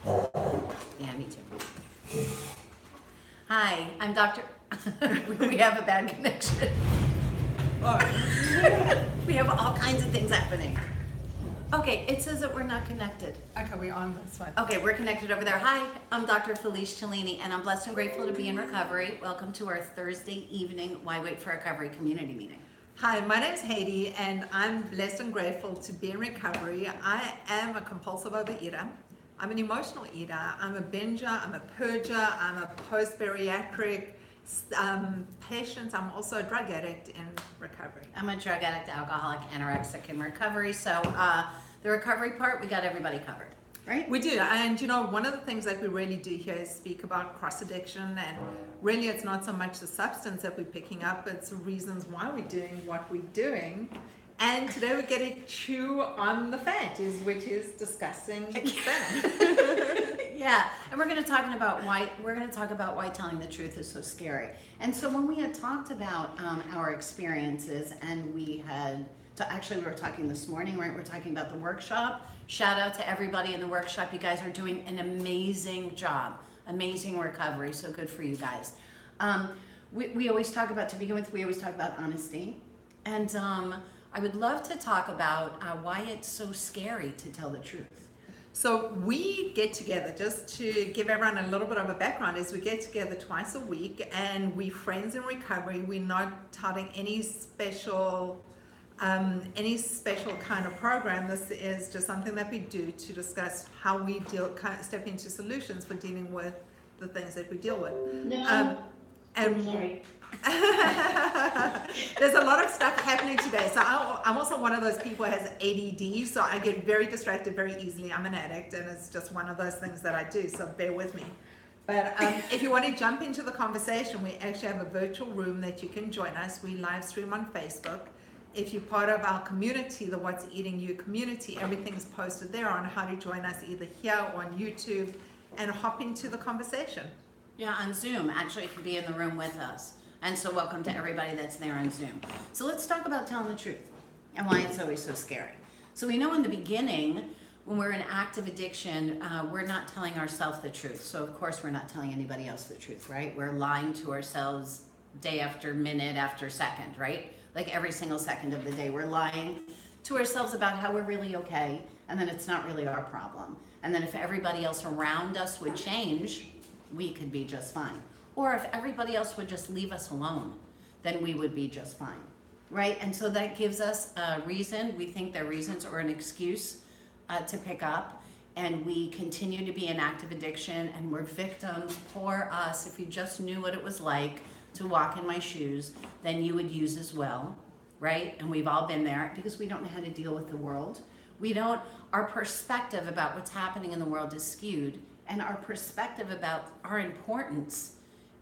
Yeah, me too. Hi, I'm Dr. We have a bad connection. We have all kinds of things happening. Okay, it says that we're not connected. Okay, we're on this one. Okay, we're connected over there. Hi, I'm Dr. Felice Cellini, and I'm blessed and grateful to be in recovery. Welcome to our Thursday evening Why Wait for Recovery community meeting. Hi, my name's Haiti, and I'm blessed and grateful to be in recovery. I am a compulsive overeater. I'm an emotional eater. I'm a binger. I'm a purger. I'm a post-bariatric patient. I'm also a drug addict in recovery. I'm a drug addict, alcoholic, anorexic in recovery. So the recovery part, we got everybody covered, right? We do, and you know, one of the things that we really do here is speak about cross addiction, and really it's not so much the substance that we're picking up, it's the reasons why we're doing what we're doing. And today we're going to chew on the fat, which is discussing fat. Yeah, and we're going to talk about why telling the truth is so scary. And so when we had talked about our experiences, and we were talking this morning, right? We're talking about the workshop. Shout out to everybody in the workshop. You guys are doing an amazing job, amazing recovery. So good for you guys. We always talk about, to begin with, we always talk about honesty, and I would love to talk about why it's so scary to tell the truth. So we get together, just to give everyone a little bit of a background, is we get together twice a week, and we're friends in recovery. We're not touting any special kind of program. This is just something that we do to discuss how we step into solutions for dealing with the things that we deal with. Sorry. There's a lot of stuff happening today. So I'm also one of those people who has ADD, so I get very distracted very easily. I'm an addict, and it's just one of those things that I do, so bear with me. But if you want to jump into the conversation, we actually have a virtual room that you can join us. We live stream on Facebook. If you're part of our community, the What's Eating You community, everything's posted there on how to join us either here or on YouTube and hop into the conversation. Yeah, on Zoom. Actually, you can be in the room with us. And so welcome to everybody that's there on Zoom. So let's talk about telling the truth and why it's always so scary. So we know in the beginning, when we're in active addiction, we're not telling ourselves the truth. So of course we're not telling anybody else the truth, right? We're lying to ourselves day after minute after second, right? Like every single second of the day, we're lying to ourselves about how we're really okay, and then it's not really our problem. And then if everybody else around us would change, we could be just fine. Or if everybody else would just leave us alone, then we would be just fine, right? And so that gives us a reason. We think they're reasons or an excuse to pick up, and we continue to be in active addiction, and we're victims. Poor us. If you just knew what it was like to walk in my shoes, then you would use as well, right? And we've all been there because we don't know how to deal with the world. Our perspective about what's happening in the world is skewed, and our perspective about our importance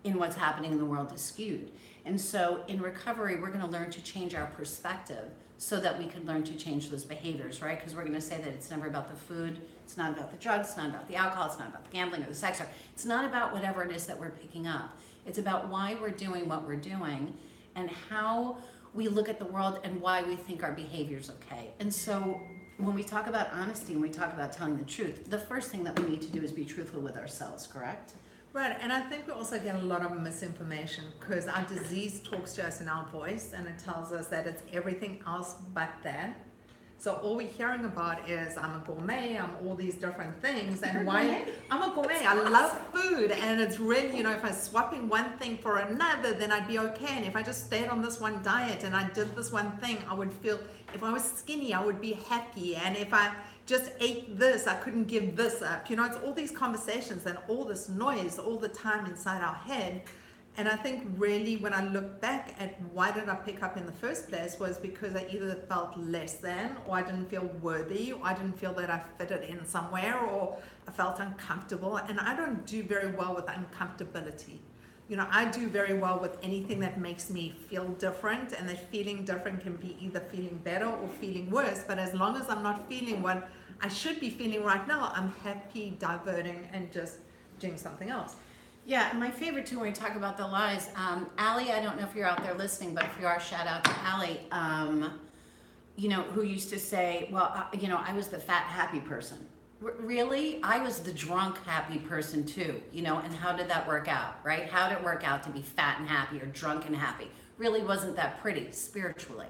in what's happening in the world is skewed. And so in recovery, we're going to learn to change our perspective so that we can learn to change those behaviors, right? Because we're going to say that it's never about the food, it's not about the drugs, it's not about the alcohol, it's not about the gambling or the sex, or it's not about whatever it is that we're picking up. It's about why we're doing what we're doing and how we look at the world and why we think our behavior is okay. And so when we talk about honesty and we talk about telling the truth, the first thing that we need to do is be truthful with ourselves, correct? Right, and I think we also get a lot of misinformation because our disease talks to us in our voice, and it tells us that it's everything else but that. So all we're hearing about is I'm a gourmet, I'm all these different things, and why I'm a gourmet. I love food, and it's really, if I was swapping one thing for another, then I'd be okay. And if I just stayed on this one diet and I did this one thing, I would feel, if I was skinny, I would be happy. And if I just ate this, I couldn't give this up. It's all these conversations and all this noise all the time inside our head. And I think really when I look back at why did I pick up in the first place was because I either felt less than, or I didn't feel worthy, or I didn't feel that I fitted in somewhere, or I felt uncomfortable. And I don't do very well with uncomfortability. I do very well with anything that makes me feel different, and that feeling different can be either feeling better or feeling worse. But as long as I'm not feeling what I should be feeling right now, I'm happy diverting and just doing something else. Yeah, and my favorite too when we talk about the lies, Allie, I don't know if you're out there listening, but if you are, shout out to Allie, who used to say, well, I was the fat, happy person. Really, I was the drunk happy person too, and how did that work out, right? How did it work out to be fat and happy or drunk and happy? Really wasn't that pretty spiritually,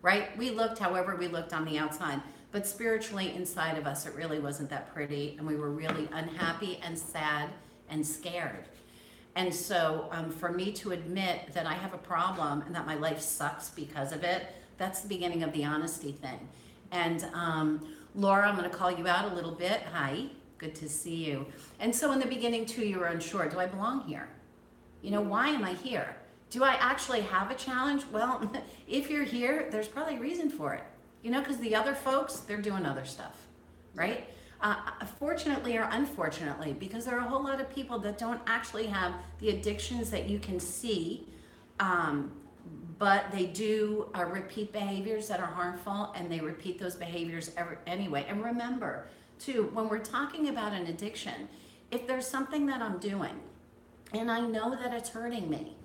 right? We looked however we looked on the outside, but spiritually inside of us, it really wasn't that pretty, and we were really unhappy and sad and scared. And so for me to admit that I have a problem and that my life sucks because of it, that's the beginning of the honesty thing. And Laura, I'm going to call you out a little bit. Hi, good to see you. And so in the beginning too, you were unsure, do I belong here? Why am I here? Do I actually have a challenge? Well, if you're here, there's probably a reason for it. Because the other folks, they're doing other stuff, right? Fortunately or unfortunately, because there are a whole lot of people that don't actually have the addictions that you can see, but they do repeat behaviors that are harmful, and they repeat those behaviors anyway. And remember, too, when we're talking about an addiction, if there's something that I'm doing, and I know that it's hurting me,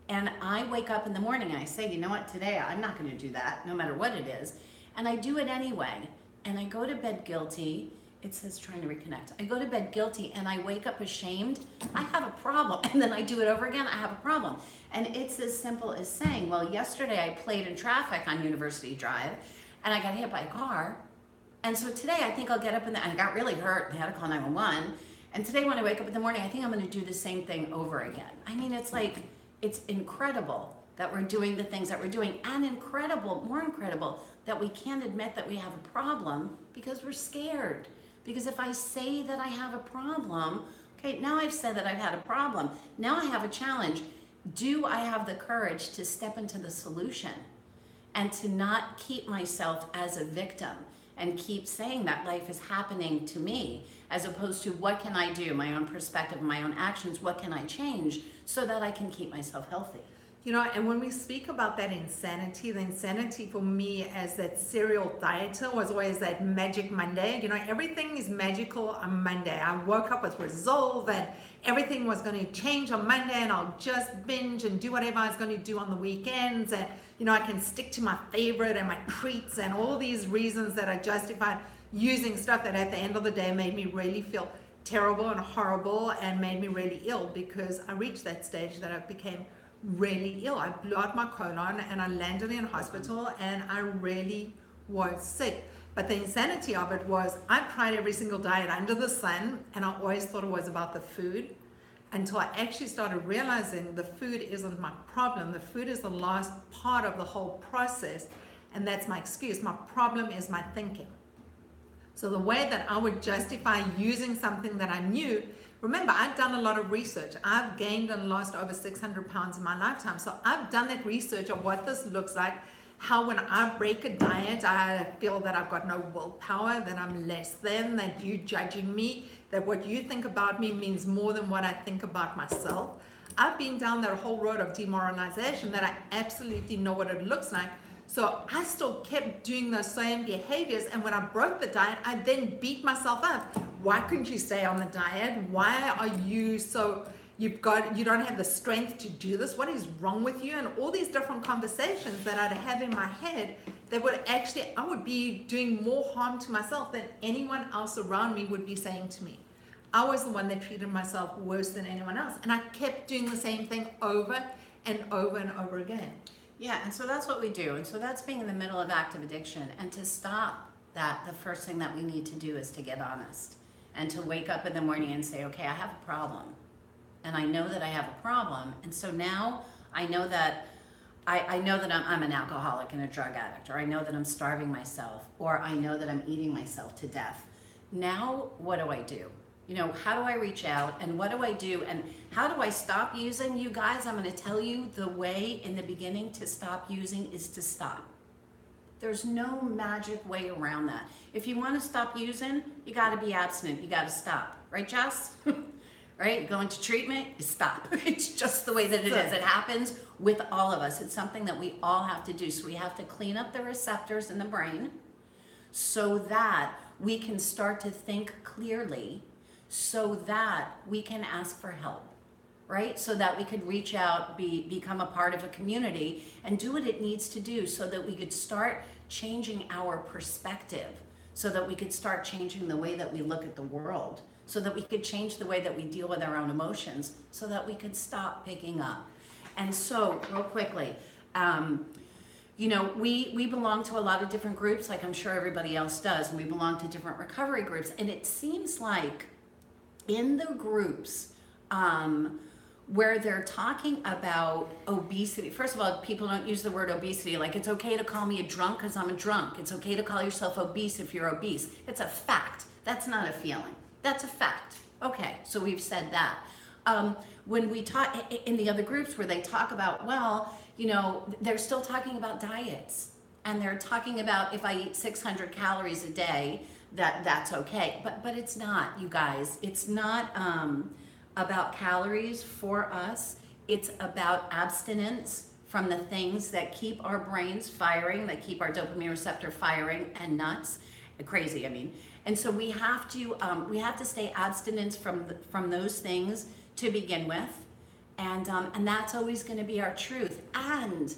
and I wake up in the morning and I say, you know what, today I'm not going to do that, no matter what it is, and I do it anyway, and I go to bed guilty. It says trying to reconnect. I go to bed guilty and I wake up ashamed. I have a problem. And then I do it over again. I have a problem. And it's as simple as saying, well, yesterday I played in traffic on University Drive and I got hit by a car. And so today I think I'll get up and I got really hurt. I had to call 911. And today when I wake up in the morning, I think I'm going to do the same thing over again. I mean, it's incredible that we're doing the things that we're doing, and more incredible that we can't admit that we have a problem because we're scared. Because if I say that I have a problem, okay, now I've said that I've had a problem. Now I have a challenge. Do I have the courage to step into the solution and to not keep myself as a victim and keep saying that life is happening to me, as opposed to what can I do, my own perspective, my own actions, what can I change so that I can keep myself healthy? And when we speak about that insanity, the insanity for me as that serial dieter was always that magic Monday. Everything is magical on Monday. I woke up with resolve that everything was going to change on Monday, and I'll just binge and do whatever I was going to do on the weekends. And, I can stick to my favorite and my treats and all these reasons that I justified using stuff that at the end of the day made me really feel terrible and horrible and made me really ill, because I reached that stage that I became really ill. I blew out my colon and I landed in hospital and I really was sick. But the insanity of it was I tried every single diet under the sun, and I always thought it was about the food, until I actually started realizing the food isn't my problem. The food is the last part of the whole process, and that's my excuse. My problem is my thinking. So the way that I would justify using something that I knew, remember, I've done a lot of research. I've gained and lost over 600 pounds in my lifetime. So I've done that research of what this looks like, how when I break a diet, I feel that I've got no willpower, that I'm less than, that you judging me, that what you think about me means more than what I think about myself. I've been down that whole road of demoralization that I absolutely know what it looks like. So I still kept doing those same behaviors, and when I broke the diet, I then beat myself up. Why couldn't you stay on the diet? Why are you so, you don't have the strength to do this? What is wrong with you? And all these different conversations that I'd have in my head that would actually, I would be doing more harm to myself than anyone else around me would be saying to me. I was the one that treated myself worse than anyone else, and I kept doing the same thing over and over and over again. Yeah, and so that's what we do. And so that's being in the middle of active addiction. And to stop that, the first thing that we need to do is to get honest and to wake up in the morning and say, okay, I have a problem. And I know that I have a problem. And so now I know that I'm an alcoholic and a drug addict, or I know that I'm starving myself, or I know that I'm eating myself to death. Now, what do I do? How do I reach out, and what do I do, and how do I stop using? You guys, I'm going to tell you the way in the beginning to stop using is to stop. There's no magic way around that. If you want to stop using, you got to be abstinent. You got to stop. Right, Jess? Right? Going to treatment is stop. It's just the way that it is. It happens with all of us. It's something that we all have to do. So we have to clean up the receptors in the brain so that we can start to think clearly, so that we can ask for help, right? So that we could reach out, become a part of a community and do what it needs to do so that we could start changing our perspective, so that we could start changing the way that we look at the world, so that we could change the way that we deal with our own emotions, so that we could stop picking up. And so, real quickly, you know, we belong to a lot of different groups, like I'm sure everybody else does, and we belong to different recovery groups. And it seems like in the groups where they're talking about obesity, first of all, people don't use the word obesity. Like, it's okay to call me a drunk because I'm a drunk. It's okay to call yourself obese if you're obese. It's a fact. That's not a feeling. That's a fact. Okay, so we've said that. When we talk in the other groups where they talk about, well, you know, they're still talking about diets, and they're talking about if I eat 600 calories a day, that's okay. But it's not, you guys. It's not about calories for us. It's about abstinence from the things that keep our brains firing, that keep our dopamine receptor firing and nuts, crazy. I mean, and so we have to stay abstinence from those things to begin with, and that's always going to be our truth. And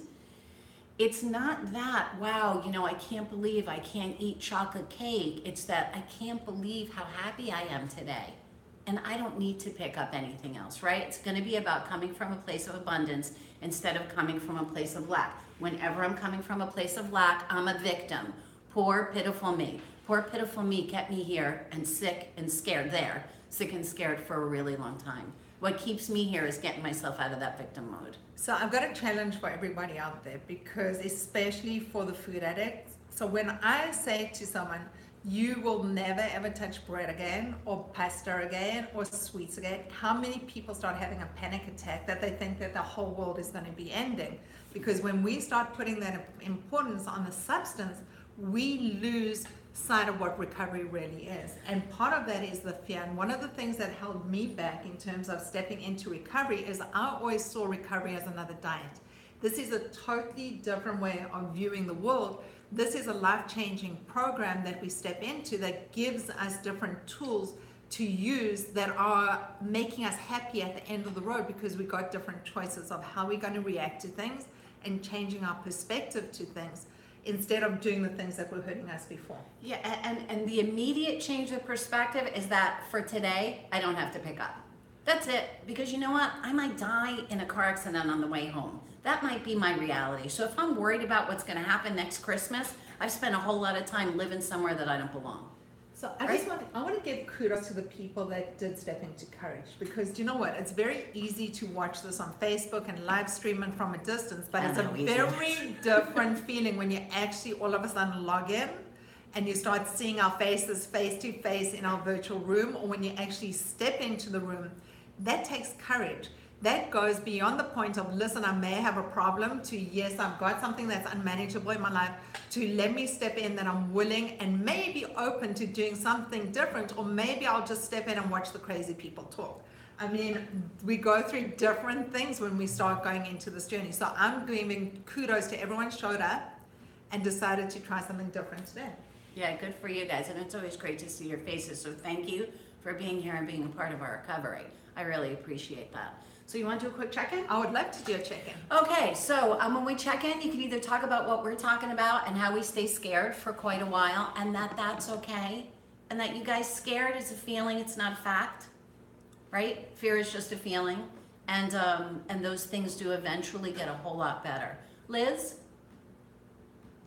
it's not that, wow, you know, I can't believe I can't eat chocolate cake. It's that I can't believe how happy I am today, and I don't need to pick up anything else, right? It's going to be about coming from a place of abundance instead of coming from a place of lack. Whenever I'm coming from a place of lack, I'm a victim. Poor, pitiful me. Poor, pitiful me kept me here and sick and scared there, sick and scared for a really long time. What keeps me here is getting myself out of that victim mode. So I've got a challenge for everybody out there, because especially for the food addicts. So when I say to someone, you will never ever touch bread again, or pasta again, or sweets again, how many people start having a panic attack that they think that the whole world is going to be ending? Because when we start putting that importance on the substance, we lose sight of what recovery really is. And part of that is the fear. And one of the things that held me back in terms of stepping into recovery is I always saw recovery as another diet. This is a totally different way of viewing the world. This is a life-changing program that we step into that gives us different tools to use that are making us happy at the end of the road, because we got different choices of how we're going to react to things and changing our perspective to things, instead of doing the things that were hurting us before. Yeah, and the immediate change of perspective is that for today, I don't have to pick up. That's it. Because you know what? I might die in a car accident on the way home. That might be my reality. So if I'm worried about what's going to happen next Christmas, I've spent a whole lot of time living somewhere that I don't belong. So I want to give kudos to the people that did step into courage, because do you know what? It's very easy to watch this on Facebook and live stream it from a distance, but it's a very different feeling when you actually all of a sudden log in and you start seeing our faces face to face in our virtual room, or when you actually step into the room. That takes courage. That goes beyond the point of, listen, I may have a problem, to, yes, I've got something that's unmanageable in my life, to let me step in, that I'm willing and maybe open to doing something different, or maybe I'll just step in and watch the crazy people talk. I mean, we go through different things when we start going into this journey. So I'm giving kudos to everyone who showed up and decided to try something different today. Yeah, good for you guys. And it's always great to see your faces. So thank you for being here and being a part of our recovery. I really appreciate that. So you want to do a quick check-in? I would love to do a check-in. Okay, so when we check in, you can either talk about what we're talking about and how we stay scared for quite a while, and that's okay, and that you guys, scared is a feeling, it's not a fact, right? Fear is just a feeling, and those things do eventually get a whole lot better. Liz,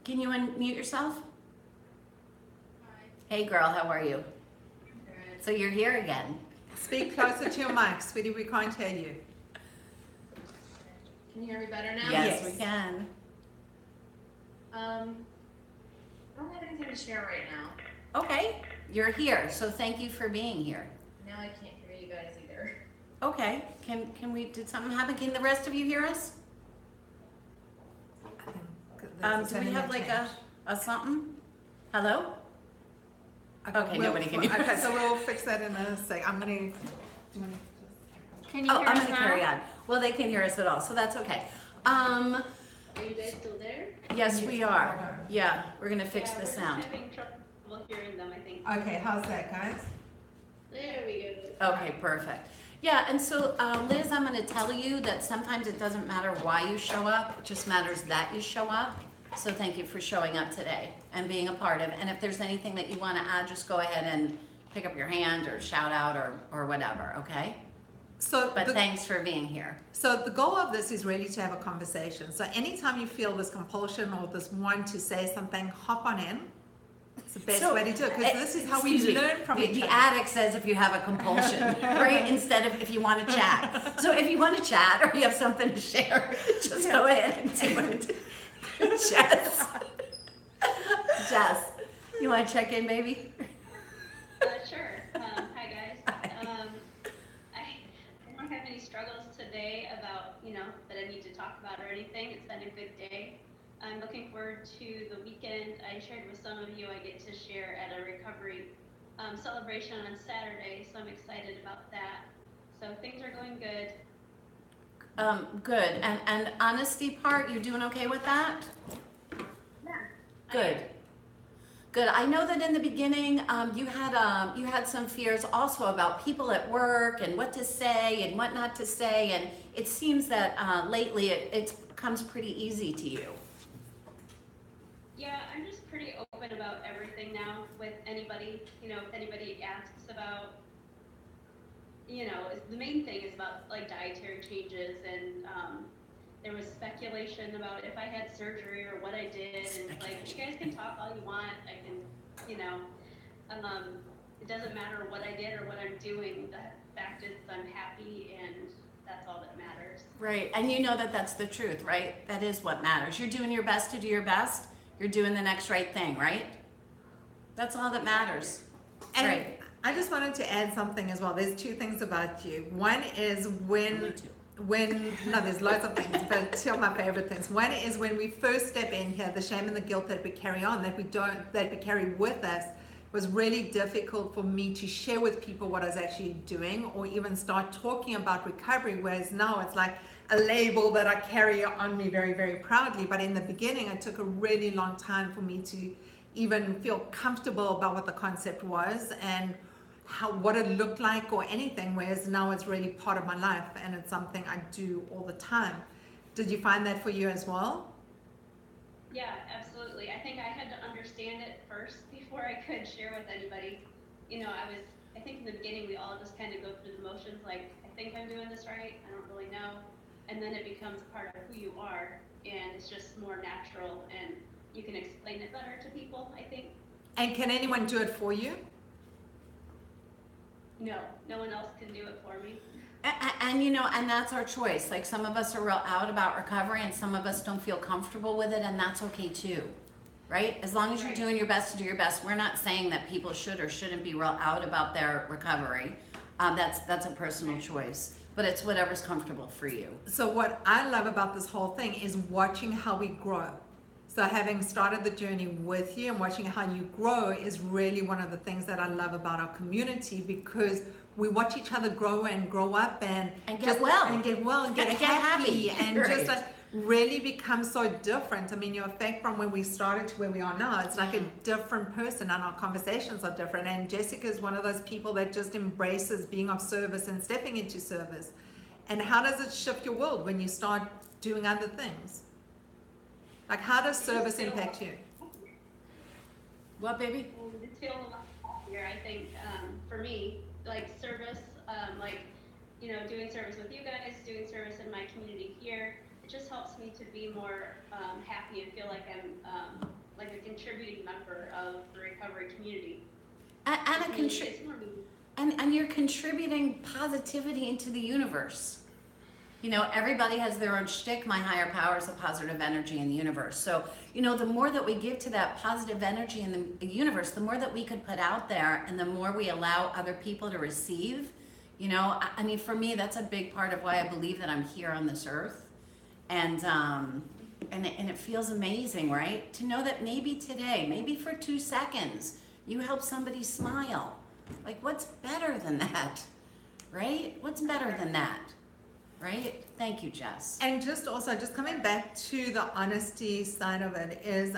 can you unmute yourself? Hi. Hey girl, how are you? Good. So you're here again. Speak closer to your mic, sweetie, we can't hear you. Can you hear me better now? Yes, we can. I don't have anything to share right now. Okay, you're here, so thank you for being here. Now I can't hear you guys either. Okay, did something happen? Can the rest of you hear us? Do we have like a something? Hello? Okay, nobody can hear us. Okay, so we'll fix that in a sec. Can you Oh, hear I'm us gonna now? carry on. Well, they can hear us at all, so that's okay. Are you guys still there? Yes, we are. Yeah, we're gonna fix the sound. We're having trouble hearing them, I think. Okay, how's that, guys? There we go. Okay, perfect. Yeah, and so Liz, I'm gonna tell you that sometimes it doesn't matter why you show up, it just matters that you show up. So thank you for showing up today and being a part of. And if there's anything that you want to add, just go ahead and pick up your hand or shout out or whatever, okay? So But thanks for being here. So the goal of this is really to have a conversation. So anytime you feel this compulsion or this want to say something, hop on in. It's the best way to do it, because this is how we Excuse me, learn from each the other. addict says if you have a compulsion, right? Instead of if you want to chat. So if you want to chat or you have something to share, just go ahead and do it. Jess, you want to check in, baby? Sure. Hi guys. I don't have any struggles today about, that I need to talk about or anything. It's been a good day. I'm looking forward to the weekend. I shared with some of you I get to share at a recovery celebration on Saturday, so I'm excited about that. So things are going good. Good. And honesty part, you doing okay with that? Yeah. Good. Good. I know that in the beginning, you had some fears also about people at work and what to say and what not to say, and it seems that lately it comes pretty easy to you. Yeah, I'm just pretty open about everything now with anybody. If anybody asks about, the main thing is about like dietary changes, and there was speculation about if I had surgery or what I did, and like, you guys can talk all you want. I can, it doesn't matter what I did or what I'm doing. The fact is I'm happy, and that's all that matters. Right. And you know that that's the truth, right? That is what matters. You're doing your best to do your best. You're doing the next right thing, right? That's all that matters. And Right. I just wanted to add something as well. There's two things about you. One is Me too. no, there's lots of things, but two of my favorite things. One is when we first step in here, the shame and the guilt that we carry on, that we carry with us, was really difficult for me to share with people what I was actually doing, or even start talking about recovery, whereas now it's like a label that I carry on me very, very proudly. But in the beginning, it took a really long time for me to even feel comfortable about what the concept was and what it looked like or anything, whereas now it's really part of my life and it's something I do all the time. Did you find that for you as well? Yeah, absolutely. I think I had to understand it first before I could share with anybody. I think in the beginning we all just kind of go through the motions, like, I think I'm doing this right, I don't really know. And then it becomes part of who you are, and it's just more natural, and you can explain it better to people, I think. And can anyone do it for you? No, no one else can do it for me. And that's our choice. Like, some of us are real out about recovery and some of us don't feel comfortable with it, and that's okay too. Right? As long as you're Right. doing your best to do your best. We're not saying that people should or shouldn't be real out about their recovery. That's a personal choice, but it's whatever's comfortable for you. So what I love about this whole thing is watching how we grow. So having started the journey with you and watching how you grow is really one of the things that I love about our community, because we watch each other grow and grow up and get well. and get Get happy happy. and Right. just like really become so different. I mean, your effect from when we started to where we are now, it's like a different person, and our conversations are different. And Jessica is one of those people that just embraces being of service and stepping into service. And how does it shift your world when you start doing other things? Like, how does service impact you? What, baby? I just feel a lot happier, I think, for me, like service, doing service with you guys, doing service in my community here, it just helps me to be more happy and feel like I'm like a contributing member of the recovery community. And you're contributing positivity into the universe. Everybody has their own shtick. My higher power is a positive energy in the universe. So, the more that we give to that positive energy in the universe, the more that we could put out there, and the more we allow other people to receive. For me, that's a big part of why I believe that I'm here on this earth. And it feels amazing, right? To know that maybe today, maybe for 2 seconds, you help somebody smile. Like, what's better than that, right? What's better than that, right? Thank you, Jess. And just coming back to the honesty side of it is,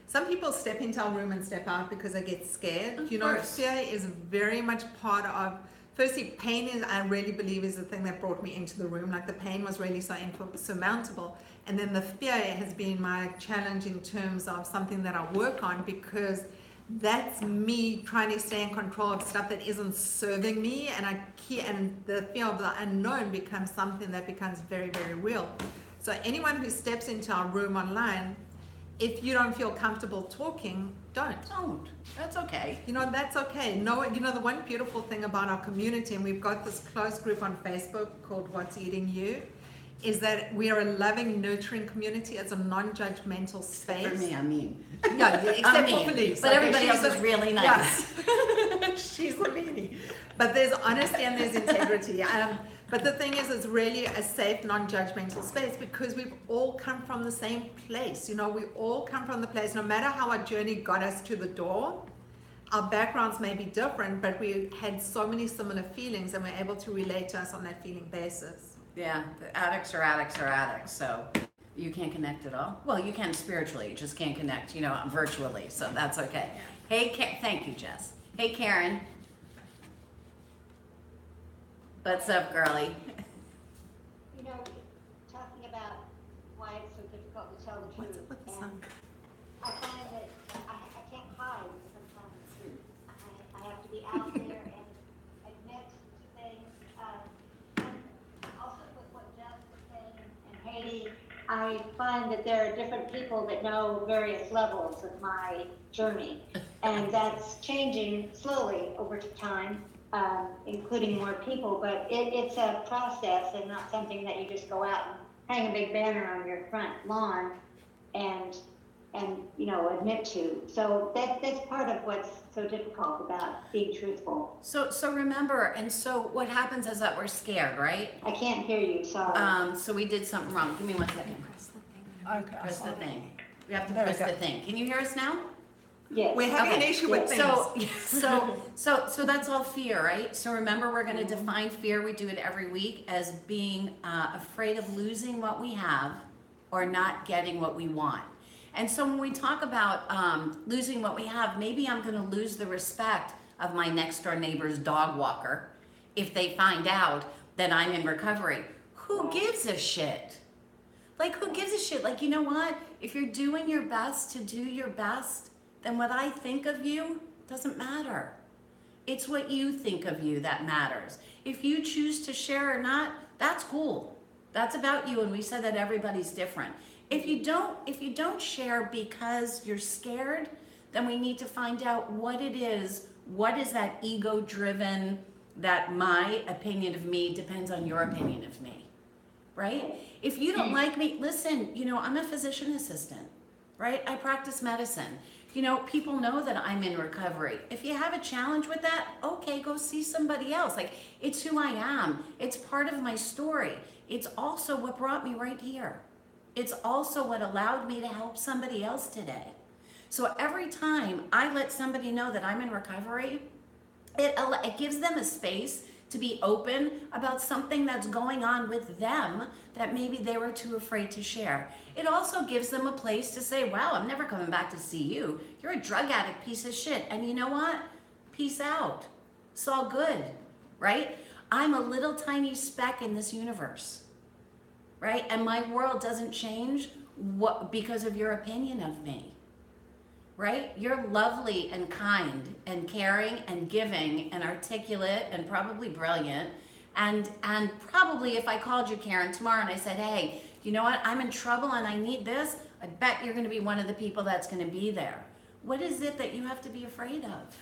some people step into our room and step out because they get scared. Of You know, course. fear is very much part of firstly, pain is, I really believe, is the thing that brought me into the room. Like the pain was really so insurmountable. And then the fear has been my challenge in terms of something that I work on, because that's me trying to stay in control of stuff that isn't serving me. And the fear of the unknown becomes something that becomes very, very real. So anyone who steps into our room online, if you don't feel comfortable talking, don't. That's okay. That's okay. No, the one beautiful thing about our community, and we've got this close group on Facebook called What's Eating You, is that we are a loving, nurturing community. It's a non-judgmental space. For me, I mean. Yeah, except for Felice. But everybody else is really nice. Yeah. She's a meanie. But there's honesty and there's integrity. But the thing is, it's really a safe, non-judgmental space, because we've all come from the same place. We all come from the place, no matter how our journey got us to the door, our backgrounds may be different, but we had so many similar feelings, and we're able to relate to us on that feeling basis. Yeah, the addicts are addicts are addicts, so you can't connect at all. Well, you can spiritually, you just can't connect, virtually, so that's okay. Hey, thank you, Jess. Hey, Karen. What's up, girlie? Talking about why it's so difficult to tell the truth. What's up with the and sun? I find that I can't hide sometimes. I have to be out there and admit to things. And also with what Jess was saying and Haiti, I find that there are different people that know various levels of my journey. And that's changing slowly over time. Including more people, but it's a process and not something that you just go out and hang a big banner on your front lawn and admit to. So that's part of what's so difficult about being truthful. So remember, and so what happens is that we're scared, right? I can't hear you, sorry. So we did something wrong. Give me 1 second. Okay. Press the thing. We have to There we press go. the thing. Can you hear us now? Yes. We're having an Okay. issue with things. So that's all fear, right? So remember, we're going to define fear. We do it every week as being afraid of losing what we have or not getting what we want. And so when we talk about losing what we have, maybe I'm going to lose the respect of my next door neighbor's dog walker if they find out that I'm in recovery. Who gives a shit? Like, who gives a shit? Like, you know what? If you're doing your best to do your best, then what I think of you doesn't matter. It's what you think of you that matters. If you choose to share or not, that's cool. That's about you, and we said that everybody's different. If you don't share because you're scared, then we need to find out what it is. What is that ego-driven, that my opinion of me depends on your opinion of me, right? If you don't like me, listen, I'm a physician assistant, right? I practice medicine. People know that I'm in recovery. If you have a challenge with that, okay, go see somebody else. Like, it's who I am. It's part of my story. It's also what brought me right here. It's also what allowed me to help somebody else today. So every time I let somebody know that I'm in recovery, it gives them a space to be open about something that's going on with them that maybe they were too afraid to share. It also gives them a place to say, wow, I'm never coming back to see you. You're a drug addict piece of shit. And you know what? Peace out. It's all good, right? I'm a little tiny speck in this universe, right? And my world doesn't change because of your opinion of me. Right? You're lovely and kind and caring and giving and articulate and probably brilliant. And probably if I called you, Karen, tomorrow and I said, hey, you know what? I'm in trouble and I need this. I bet you're going to be one of the people that's going to be there. What is it that you have to be afraid of?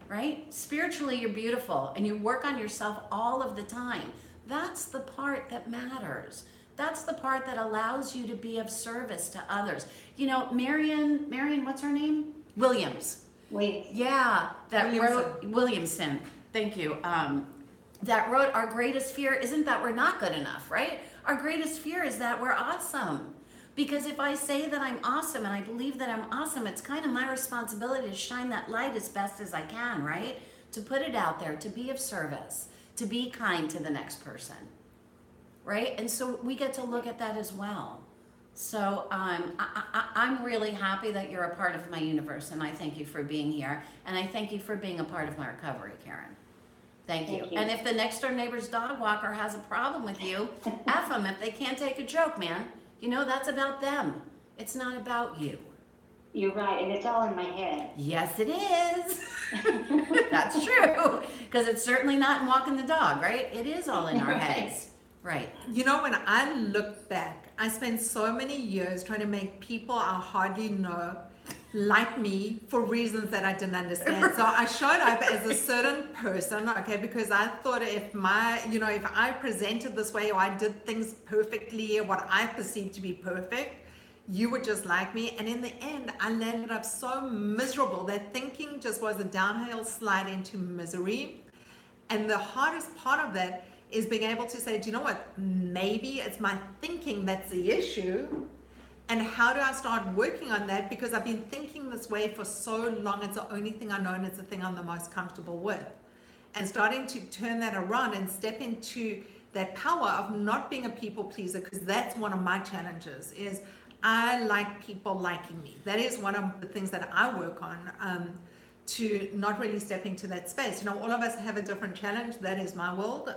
Right? Spiritually, you're beautiful and you work on yourself all of the time. That's the part that matters. That's the part that allows you to be of service to others. Marion, what's her name? Williams. Wait. Yeah, that Williamson. wrote, Williamson, thank you. That wrote, our greatest fear isn't that we're not good enough, right? Our greatest fear is that we're awesome. Because if I say that I'm awesome and I believe that I'm awesome, it's kind of my responsibility to shine that light as best as I can, right? To put it out there, to be of service, to be kind to the next person. Right? And so we get to look at that as well. So I'm really happy that you're a part of my universe, and I thank you for being here, and I thank you for being a part of my recovery, Karen. Thank you. Thank you. And if the next door neighbor's dog walker has a problem with you, F them if they can't take a joke, man. You know, that's about them. It's not about you. You're right, and it's all in my head. Yes, it is. That's true. Because it's certainly not in walking the dog, right? It is all in our heads. Right. You know, when I look back, I spent so many years trying to make people I hardly know like me for reasons that I didn't understand. So I showed up as a certain person, okay, because I thought if I presented this way or I did things perfectly or what I perceived to be perfect, you would just like me. And in the end, I landed up so miserable that thinking just was a downhill slide into misery. And the hardest part of that is being able to say, do you know what? Maybe it's my thinking that's the issue. And how do I start working on that? Because I've been thinking this way for so long. It's the only thing I know, and it's the thing I'm the most comfortable with. And starting to turn that around and step into that power of not being a people pleaser, because that's one of my challenges, is I like people liking me. That is one of the things that I work on, to not really step into that space. You know, all of us have a different challenge. That is my world.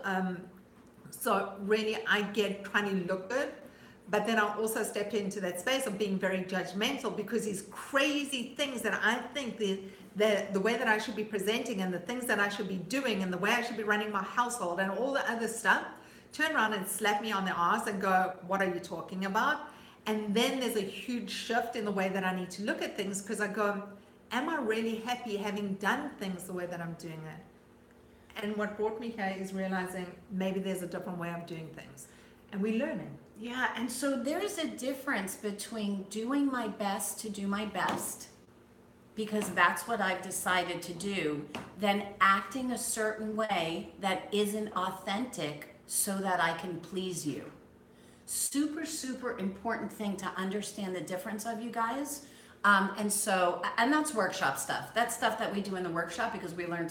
So really, I get trying to look good, but then I also step into that space of being very judgmental, because these crazy things that I think the way that I should be presenting and the things that I should be doing and the way I should be running my household and all the other stuff, turn around and slap me on the ass and go, what are you talking about? And then there's a huge shift in the way that I need to look at things, because I go, am I really happy having done things the way that I'm doing it? And what brought me here is realizing maybe there's a different way of doing things. And we're learning. Yeah, and so there's a difference between doing my best to do my best, because that's what I've decided to do, than acting a certain way that isn't authentic so that I can please you. Super, super important thing to understand the difference of, you guys. And that's workshop stuff. That's stuff that we do in the workshop, because we learn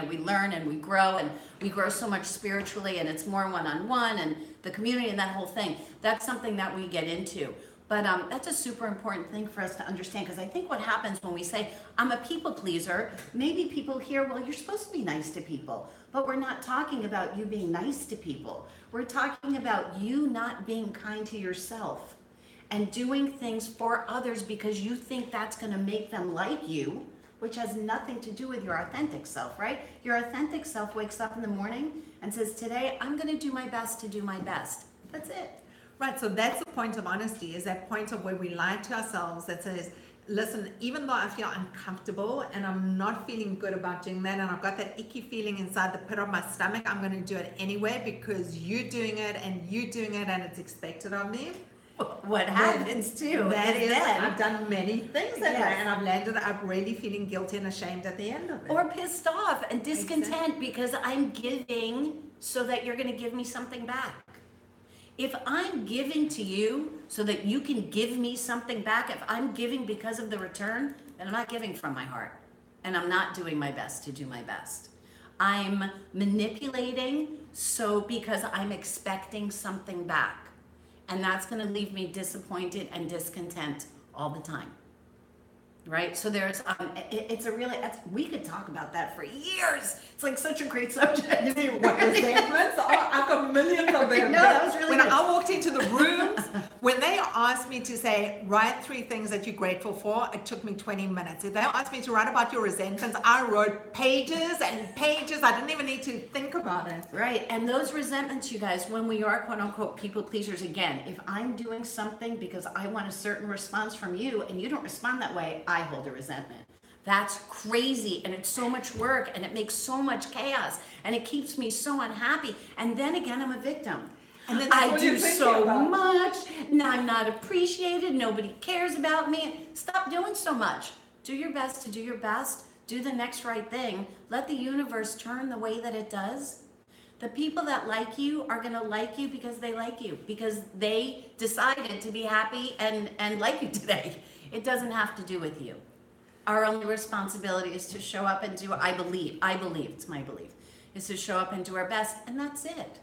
we learn and we grow so much spiritually, and it's more one-on-one and the community and that whole thing. That's something that we get into. But that's a super important thing for us to understand, because I think what happens when we say, I'm a people pleaser, maybe people hear, well, you're supposed to be nice to people. But we're not talking about you being nice to people. We're talking about you not being kind to yourself and doing things for others because you think that's going to make them like you, which has nothing to do with your authentic self, right? Your authentic self wakes up in the morning and says, today I'm going to do my best to do my best. That's it. Right, so that's the point of honesty, is that point of where we lie to ourselves that says, listen, even though I feel uncomfortable and I'm not feeling good about doing that, and I've got that icky feeling inside the pit of my stomach, I'm going to do it anyway because you're doing it and it's expected of me. What happens too? That is, then, I've done many things that Yes. way, and I've landed up really feeling guilty and ashamed at the end of it. or pissed off and discontent because I'm giving so that you're going to give me something back. If I'm giving to you so that you can give me something back, if I'm giving because of the return, then I'm not giving from my heart. And I'm not doing my best to do my best. I'm manipulating because I'm expecting something back. And that's going to leave me disappointed and discontent all the time. Right? So there's, we could talk about that for years. It's like such a great subject. What, resentments? Oh, I've got millions of them. No, that was really When good. I walked into the rooms, when they asked me to say, write 3 things that you're grateful for, it took me 20 minutes. If they asked me to write about your resentments, I wrote pages and pages. I didn't even need to think about it. Right, and those resentments, you guys, when we are quote unquote people pleasers, again, if I'm doing something because I want a certain response from you and you don't respond that way, I hold a resentment. That's crazy, and it's so much work, and it makes so much chaos, and it keeps me so unhappy. And then again, I'm a victim. And then that's I all do you're thinking so about. much, and I'm not appreciated. Nobody cares about me. Stop doing so much. Do your best to do your best. Do the next right thing. Let the universe turn the way that it does. The people that like you are going to like you because they like you, because they decided to be happy and like you today. It doesn't have to do with you. Our only responsibility is to show up and do, I believe, it's my belief, is to show up and do our best, and that's it.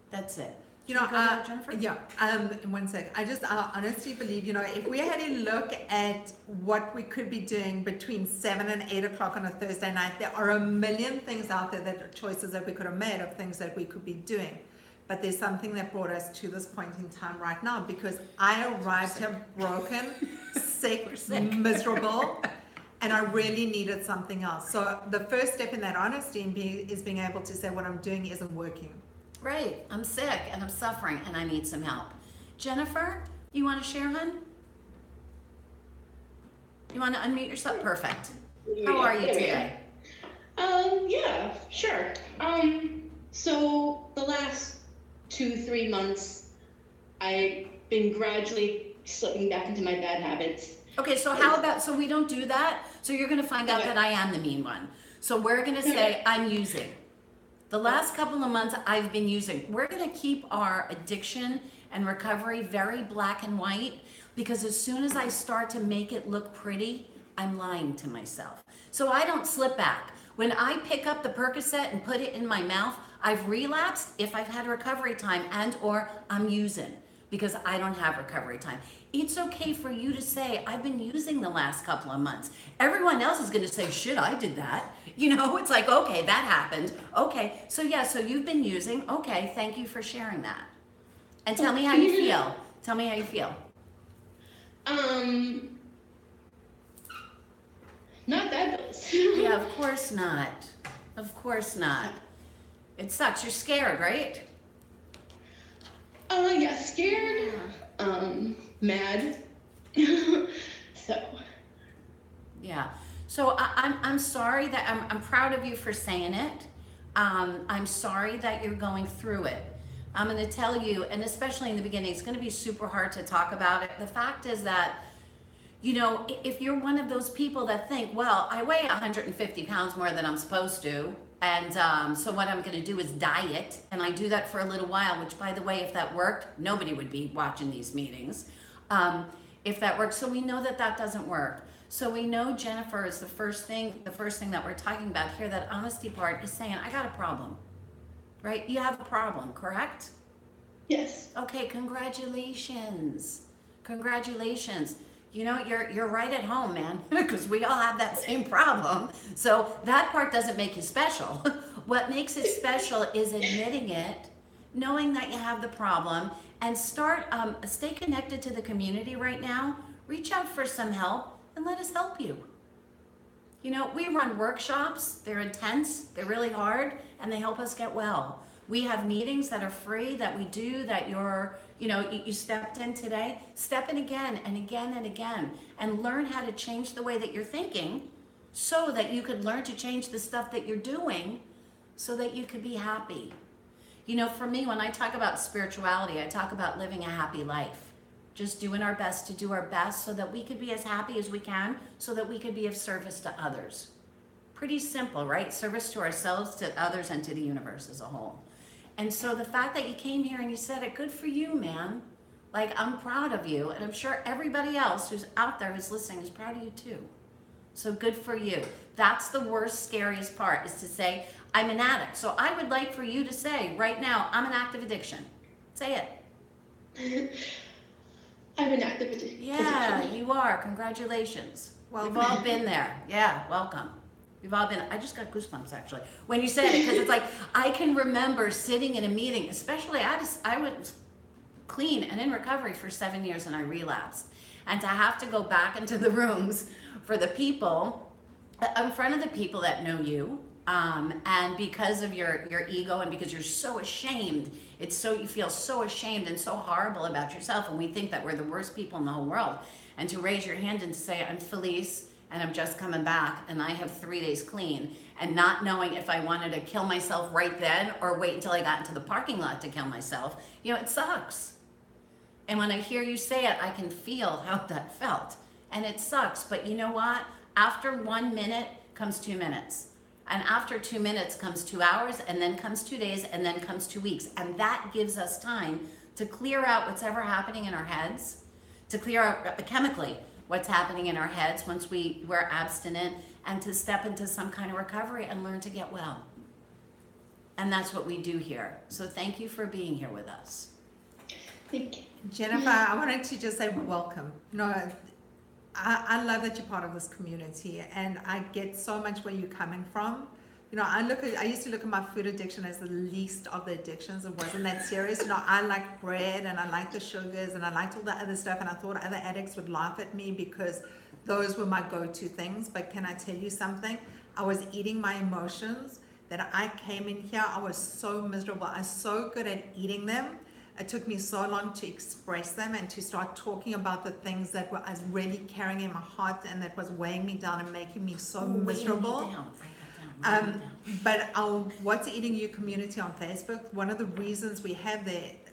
That's it. You know, Can you go there, Jennifer? in 1 sec. I honestly believe, if we had to look at what we could be doing between 7 and 8 o'clock on a Thursday night, there are a million things out there that are choices that we could have made of things that we could be doing. But there's something that brought us to this point in time right now, because I arrived here broken, sick, miserable, and I really needed something else. So the first step in that honesty is being able to say what I'm doing isn't working. Right, I'm sick and I'm suffering and I need some help. Jennifer, you want to share, hun? You want to unmute yourself? Perfect. How are you today? Yeah, sure. So the last 2-3 months, I've been gradually slipping back into my bad habits. Okay, so how about, so we don't do that? So you're going to find out Okay. that I am the mean one. So we're going to say I'm using. The last couple of months I've been using. We're going to keep our addiction and recovery very black and white, because as soon as I start to make it look pretty, I'm lying to myself. So I don't slip back. When I pick up the Percocet and put it in my mouth, I've relapsed if I've had recovery time and or I'm using, because I don't have recovery time. It's okay for you to say, I've been using the last couple of months. Everyone else is going to say, shit, I did that. It's like, okay, that happened. Okay, so yeah, so you've been using. Okay, thank you for sharing that. And tell me how you feel. Tell me how you feel. Not fabulous. Yeah, of course not. Of course not. It sucks. You're scared, right? Yeah, scared, mad. So. Yeah. So I'm sorry that I'm proud of you for saying it. I'm sorry that you're going through it. I'm going to tell you, and especially in the beginning, it's going to be super hard to talk about it. The fact is that, if you're one of those people that think, well, I weigh 150 pounds more than I'm supposed to, and so what I'm going to do is diet, and I do that for a little while, which, by the way, if that worked, nobody would be watching these meetings. If that works, so we know that that doesn't work. So we know Jennifer is the first thing that we're talking about here. That honesty part is saying, I got a problem, right? You have a problem, correct? Yes. Okay, congratulations. Congratulations. You're right at home, man, because we all have that same problem. So that part doesn't make you special. What makes it special is admitting it, knowing that you have the problem, and stay connected to the community right now. Reach out for some help and let us help you. We run workshops. They're intense, they're really hard, and they help us get well. We have meetings that are free that we do that you stepped in today. Step in again and again and again, and learn how to change the way that you're thinking, so that you could learn to change the stuff that you're doing, so that you could be happy. For me, when I talk about spirituality, I talk about living a happy life. Just doing our best to do our best so that we could be as happy as we can, so that we could be of service to others. Pretty simple, right? Service to ourselves, to others, and to the universe as a whole. And so the fact that you came here and you said it, good for you, man. Like, I'm proud of you, and I'm sure everybody else who's out there who's listening is proud of you too. So good for you. That's the worst, scariest part, is to say, I'm an addict. So I would like for you to say right now, I'm an active addiction. Say it. I'm an active addiction. Yeah, you are. Congratulations. Welcome. We've all been there. Yeah, welcome. We've all been, I just got goosebumps actually when you said it, because it's like, I can remember sitting in a meeting, especially I was clean and in recovery for 7 years, and I relapsed. And to have to go back into the rooms for the people, in front of the people that know you, and because of your ego, and because you're so ashamed, you feel so ashamed and so horrible about yourself, and we think that we're the worst people in the whole world. And to raise your hand and say, I'm Felice, and I'm just coming back, and I have 3 days clean, and not knowing if I wanted to kill myself right then or wait until I got into the parking lot to kill myself, it sucks. And when I hear you say it, I can feel how that felt. And it sucks, but you know what? After 1 minute comes 2 minutes. And after 2 minutes comes 2 hours, and then comes 2 days, and then comes 2 weeks. And that gives us time to clear out what's ever happening in our heads, to clear out chemically what's happening in our heads once we're abstinent, and to step into some kind of recovery and learn to get well. And that's what we do here. So thank you for being here with us. Thank you. Jennifer, I wanted to just say welcome. I love that you're part of this community, and I get so much where you're coming from. I used to look at my food addiction as the least of the addictions. It wasn't that serious. I like bread and I like the sugars and I liked all the other stuff, and I thought other addicts would laugh at me because those were my go-to things. But can I tell you something? I was eating my emotions that I came in here. I was so miserable. I was so good at eating them. It took me so long to express them and to start talking about the things that I was really carrying in my heart and that was weighing me down and making me so miserable. Write that down. But our What's Eating You community on Facebook, one of the reasons we have it